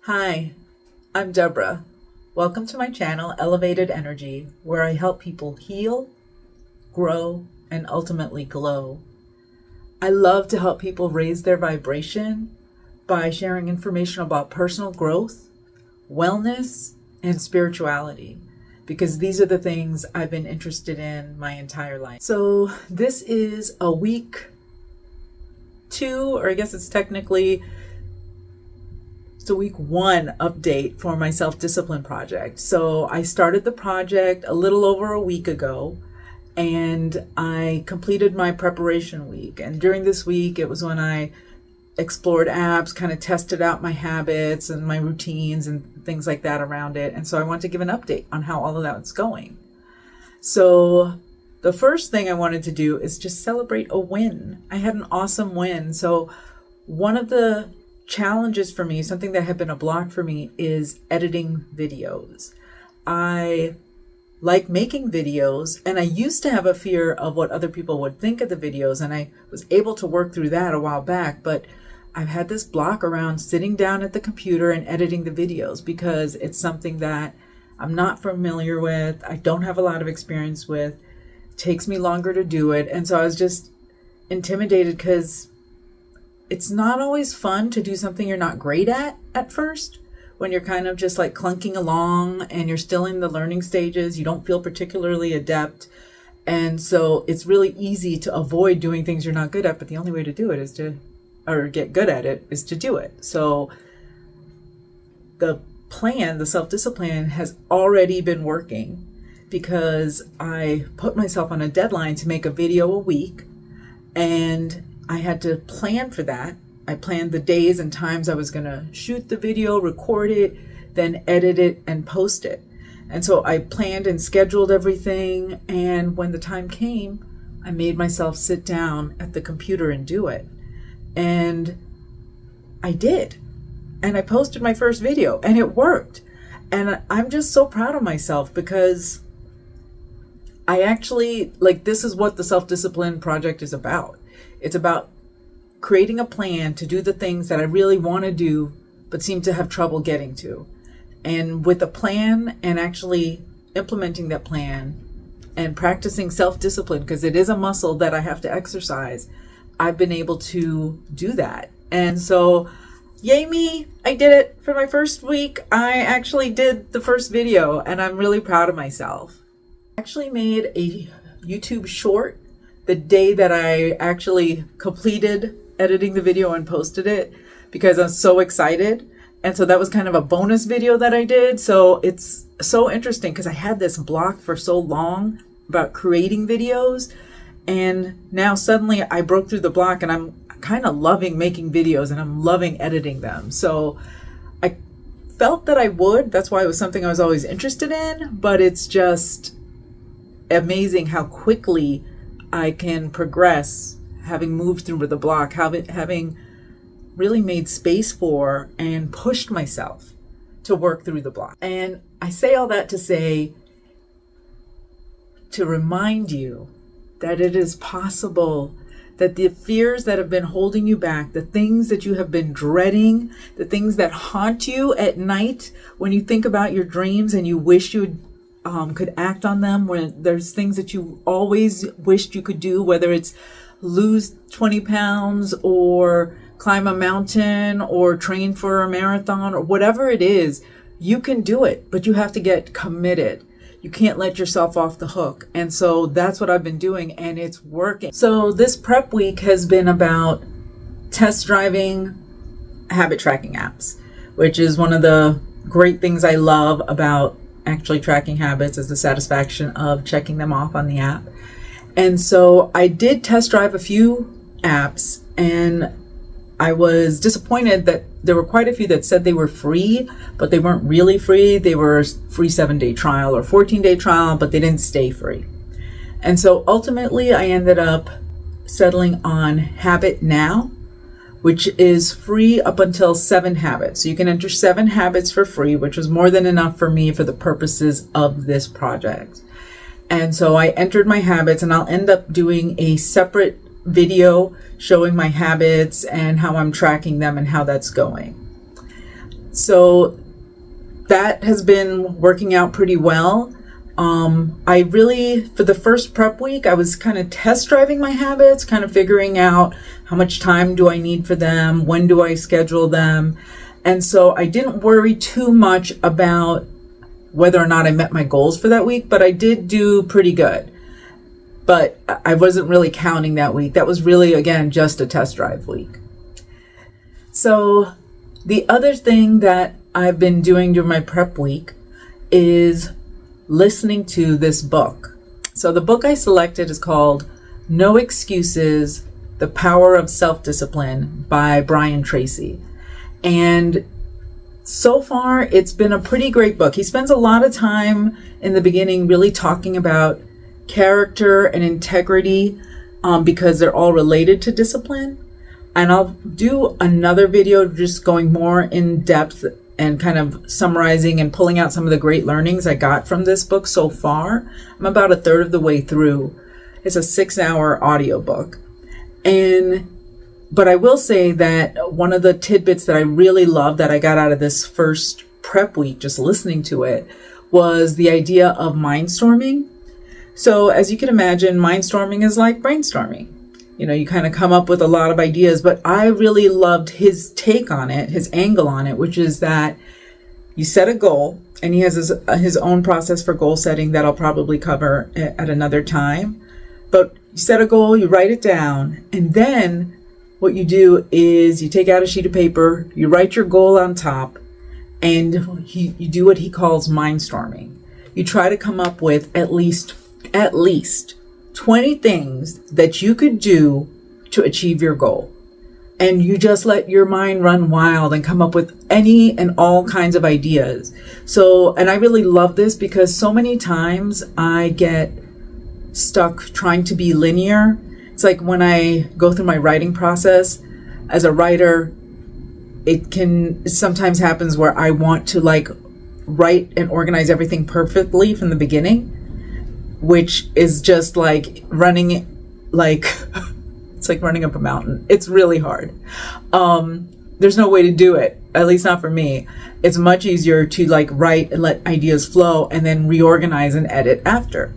Hi, I'm Deborah. Welcome to my channel, Elevated Energy, where I help people heal, grow, and ultimately glow. I love to help people raise their vibration by sharing information about personal growth, wellness, and spirituality, because these are the things I've been interested in my entire life. So this is a week 2, or I guess it's a week 1 update for my self-discipline project. So I started the project a little over a week ago, and I completed my preparation week. And during this week, it was when I explored apps, kind of tested out my habits and my routines and things like that around it. And so I want to give an update on how all of that's going. So the first thing I wanted to do is just celebrate a win. I had an awesome win. So one of the challenges for me, something that had been a block for me, is editing videos. I like making videos, and I used to have a fear of what other people would think of the videos, and I was able to work through that a while back, but I've had this block around sitting down at the computer and editing the videos because it's something that I'm not familiar with, I don't have a lot of experience with, it takes me longer to do it, and so I was just intimidated because it's not always fun to do something you're not great at first, when you're kind of just like clunking along and you're still in the learning stages, you don't feel particularly adept. And so it's really easy to avoid doing things you're not good at, but the only way to do it or get good at it is to do it. So the self-discipline has already been working because I put myself on a deadline to make a video a week, and I had to plan for that. I planned the days and times I was going to shoot the video, record it, then edit it and post it. And so I planned and scheduled everything. And when the time came, I made myself sit down at the computer and do it. And I did. And I posted my first video and it worked. And I'm just so proud of myself because I actually, this is what the self-discipline project is about. It's about creating a plan to do the things that I really want to do, but seem to have trouble getting to. And with a plan and actually implementing that plan and practicing self-discipline, because it is a muscle that I have to exercise, I've been able to do that. And so, yay me, I did it for my first week. I actually did the first video and I'm really proud of myself. I actually made a YouTube short the day that I actually completed editing the video and posted it because I'm so excited. And so that was kind of a bonus video that I did. So it's so interesting because I had this block for so long about creating videos. And now suddenly I broke through the block and I'm kind of loving making videos and I'm loving editing them. So I felt that I would. That's why it was something I was always interested in. But it's just amazing how quickly I can progress, having moved through the block, having really made space for and pushed myself to work through the block. And I say all that to remind you that it is possible, that the fears that have been holding you back, the things that you have been dreading, the things that haunt you at night when you think about your dreams and you wish you could act on them, when there's things that you always wished you could do, whether it's lose 20 pounds or climb a mountain or train for a marathon or whatever it is, you can do it, but you have to get committed. You can't let yourself off the hook. And so that's what I've been doing and it's working. So this prep week has been about test driving habit tracking apps, which is one of the great things I love about actually tracking habits, is the satisfaction of checking them off on the app. And so I did test drive a few apps and I was disappointed that there were quite a few that said they were free, but they weren't really free. They were a free 7-day trial or 14-day trial, but they didn't stay free. And so ultimately I ended up settling on HabitNow, which is free up until 7 habits. So you can enter 7 habits for free, which was more than enough for me for the purposes of this project. And so I entered my habits, and I'll end up doing a separate video showing my habits and how I'm tracking them and how that's going. So that has been working out pretty well. I really, for the first prep week, I was kind of test driving my habits, kind of figuring out how much time do I need for them, when do I schedule them. And so I didn't worry too much about whether or not I met my goals for that week, but I did do pretty good. But I wasn't really counting that week. That was really, again, just a test drive week. So the other thing that I've been doing during my prep week is listening to this book. So the book I selected is called No Excuses, The Power of Self-Discipline by Brian Tracy. And so far, it's been a pretty great book. He spends a lot of time in the beginning really talking about character and integrity because they're all related to discipline. And I'll do another video just going more in depth and kind of summarizing and pulling out some of the great learnings I got from this book so far. I'm about a third of the way through. It's a 6-hour audiobook. But I will say that one of the tidbits that I really love that I got out of this first prep week, just listening to it, was the idea of mindstorming. So as you can imagine, mindstorming is like brainstorming. You know, you kind of come up with a lot of ideas, but I really loved his take on it, his angle on it, which is that you set a goal, and he has his own process for goal setting that I'll probably cover at another time. But you set a goal, you write it down, and then what you do is you take out a sheet of paper, you write your goal on top, and you do what he calls mindstorming. You try to come up with at least 20 things that you could do to achieve your goal. And you just let your mind run wild and come up with any and all kinds of ideas. So, and I really love this because so many times I get stuck trying to be linear. It's like when I go through my writing process as a writer, it sometimes happens where I want to like write and organize everything perfectly from the beginning, which is just like running, like, it's like running up a mountain. It's really hard. There's no way to do it, at least not for me. It's much easier to like write and let ideas flow and then reorganize and edit after.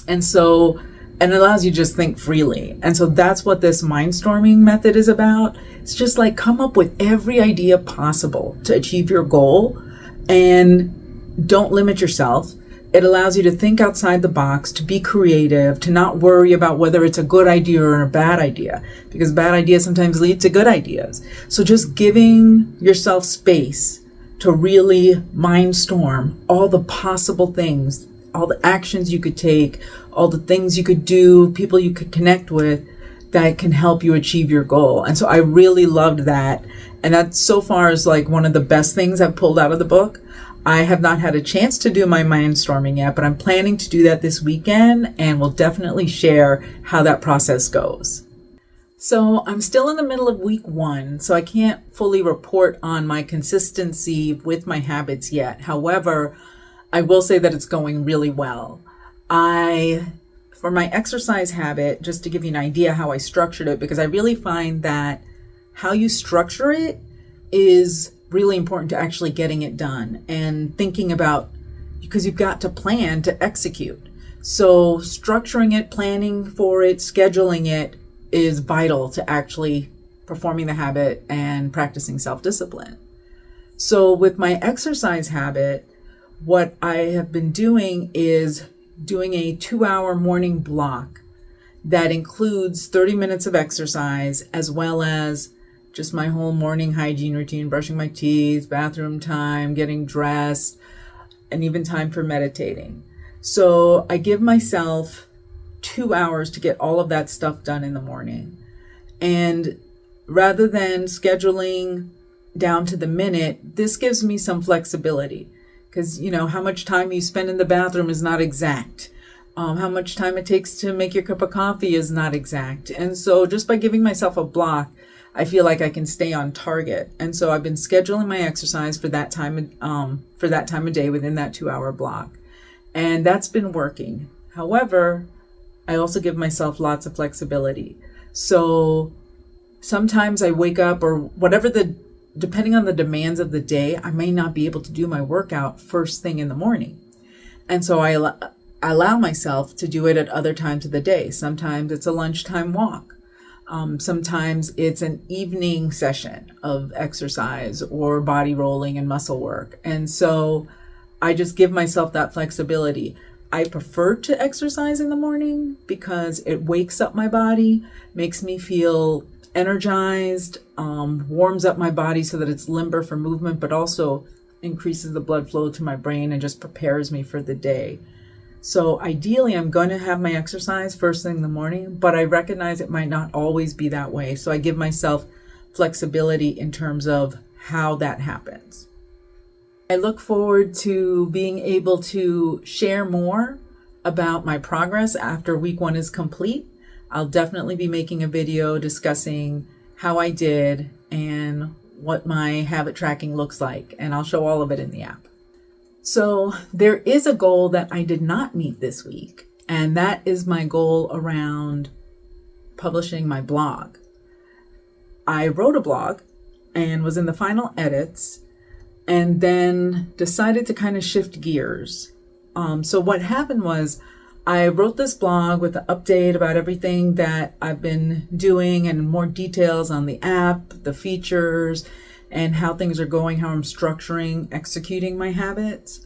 And so, and it allows you to just think freely. And so that's what this mindstorming method is about. It's just like come up with every idea possible to achieve your goal and don't limit yourself. It allows you to think outside the box, to be creative, to not worry about whether it's a good idea or a bad idea, because bad ideas sometimes lead to good ideas. So just giving yourself space to really mindstorm all the possible things, all the actions you could take, all the things you could do, people you could connect with that can help you achieve your goal. And so I really loved that. And that so far is like one of the best things I've pulled out of the book. I have not had a chance to do my mindstorming yet, but I'm planning to do that this weekend and will definitely share how that process goes. So I'm still in the middle of week 1, so I can't fully report on my consistency with my habits yet. However, I will say that it's going really well. For my exercise habit, just to give you an idea how I structured it, because I really find that how you structure it is really important to actually getting it done and thinking about, because you've got to plan to execute. So structuring it, planning for it, scheduling it is vital to actually performing the habit and practicing self-discipline. So with my exercise habit, what I have been doing is doing a 2-hour morning block that includes 30 minutes of exercise as well as just my whole morning hygiene routine, brushing my teeth, bathroom time, getting dressed, and even time for meditating. So I give myself 2 hours to get all of that stuff done in the morning. And rather than scheduling down to the minute, this gives me some flexibility. Because, you know, how much time you spend in the bathroom is not exact. How much time it takes to make your cup of coffee is not exact. And so just by giving myself a block, I feel like I can stay on target. And so I've been scheduling my exercise for that time of day within that 2-hour block. And that's been working. However, I also give myself lots of flexibility. So sometimes I wake up, or whatever the depending on the demands of the day, I may not be able to do my workout first thing in the morning. And so I allow myself to do it at other times of the day. Sometimes it's a lunchtime walk. Sometimes it's an evening session of exercise or body rolling and muscle work. And so I just give myself that flexibility. I prefer to exercise in the morning because it wakes up my body, makes me feel energized, warms up my body so that it's limber for movement, but also increases the blood flow to my brain and just prepares me for the day. So ideally, I'm going to have my exercise first thing in the morning, but I recognize it might not always be that way. So I give myself flexibility in terms of how that happens. I look forward to being able to share more about my progress after week 1 is complete. I'll definitely be making a video discussing how I did and what my habit tracking looks like, and I'll show all of it in the app. So there is a goal that I did not meet this week, and that is my goal around publishing my blog. I wrote a blog and was in the final edits and then decided to kind of shift gears. So what happened was I wrote this blog with an update about everything that I've been doing and more details on the app, the features, and how things are going, how I'm structuring, executing my habits.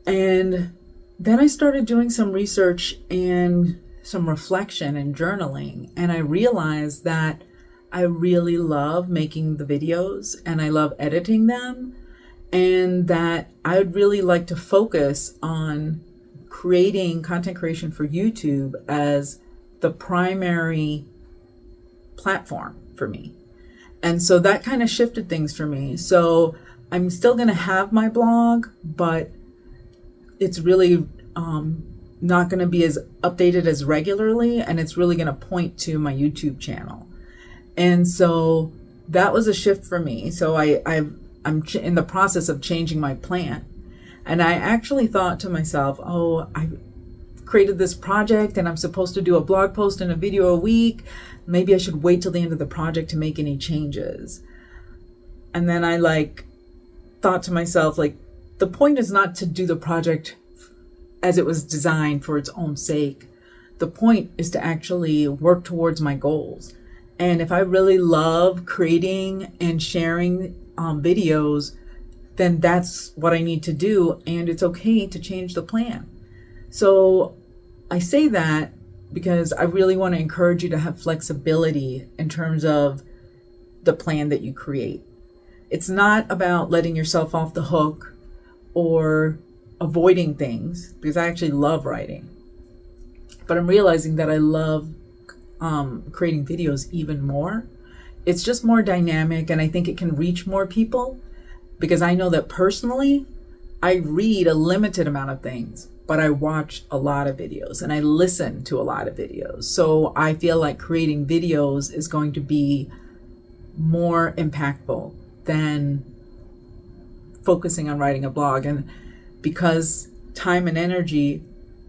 And then I started doing some research and some reflection and journaling. And I realized that I really love making the videos and I love editing them. And that I would really like to focus on creating content creation for YouTube as the primary platform for me. And so that kind of shifted things for me. So I'm still going to have my blog, but it's really not going to be as updated as regularly. And it's really going to point to my YouTube channel. And so that was a shift for me. So I'm in the process of changing my plan. And I actually thought to myself, I created this project and I'm supposed to do a blog post and a video a week. Maybe I should wait till the end of the project to make any changes. And then I thought to myself, the point is not to do the project as it was designed for its own sake. The point is to actually work towards my goals. And if I really love creating and sharing videos, then that's what I need to do. And it's okay to change the plan. So I say that because I really want to encourage you to have flexibility in terms of the plan that you create. It's not about letting yourself off the hook or avoiding things, because I actually love writing. But I'm realizing that I love creating videos even more. It's just more dynamic, and I think it can reach more people, because I know that personally, I read a limited amount of things, but I watch a lot of videos and I listen to a lot of videos. So I feel like creating videos is going to be more impactful than focusing on writing a blog. And because time and energy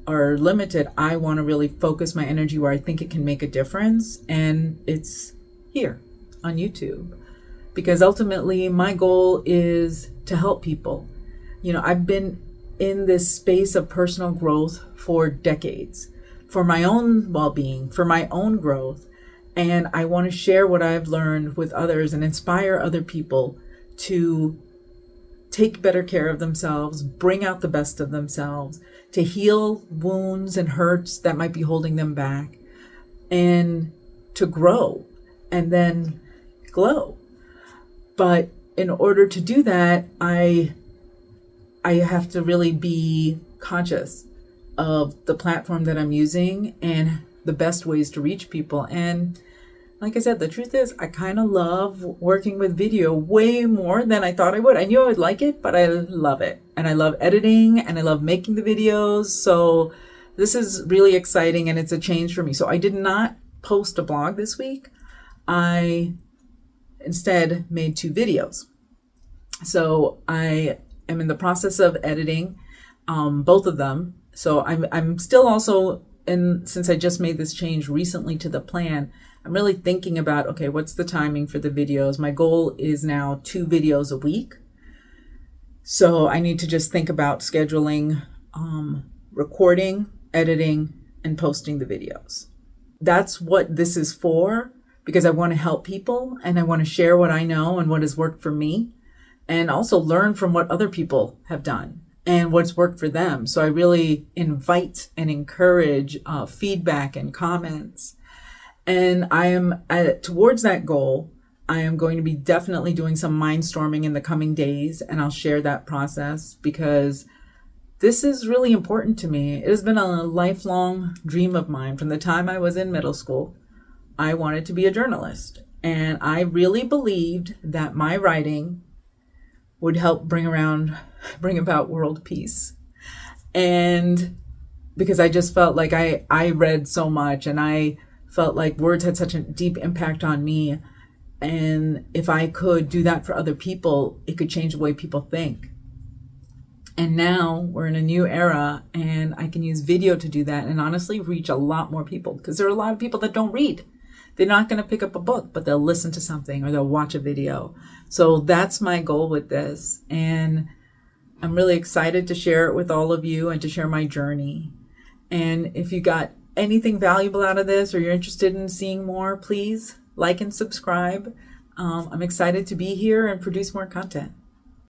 are limited, I want to really focus my energy where I think it can make a difference. And it's here on YouTube, because ultimately my goal is to help people. I've been in this space of personal growth for decades, for my own well-being, for my own growth. And I want to share what I've learned with others and inspire other people to take better care of themselves, bring out the best of themselves, to heal wounds and hurts that might be holding them back, and to grow and then glow. But in order to do that, I have to really be conscious of the platform that I'm using and the best ways to reach people. And like I said, the truth is I kind of love working with video way more than I thought I would. I knew I would like it, but I love it. And I love editing and I love making the videos. So this is really exciting and it's a change for me. So I did not post a blog this week. I instead made 2 videos. So I am in the process of editing both of them. So I'm still also, and since I just made this change recently to the plan, I'm really thinking about, okay, what's the timing for the videos? My goal is now 2 videos a week. So I need to just think about scheduling, recording, editing, and posting the videos. That's what this is for, because I want to help people and I want to share what I know and what has worked for me, and also learn from what other people have done and what's worked for them. So I really invite and encourage feedback and comments. And I am towards that goal. I am going to be definitely doing some mindstorming in the coming days, and I'll share that process because this is really important to me. It has been a lifelong dream of mine from the time I was in middle school. I wanted to be a journalist, and I really believed that my writing would help bring about world peace. And because I just felt like I read so much, and I felt like words had such a deep impact on me. And if I could do that for other people, it could change the way people think. And now we're in a new era, and I can use video to do that and honestly reach a lot more people, because there are a lot of people that don't read. They're not going to pick up a book, but they'll listen to something or they'll watch a video. So that's my goal with this. And I'm really excited to share it with all of you and to share my journey. And if you got anything valuable out of this, or you're interested in seeing more, please like and subscribe. I'm excited to be here and produce more content.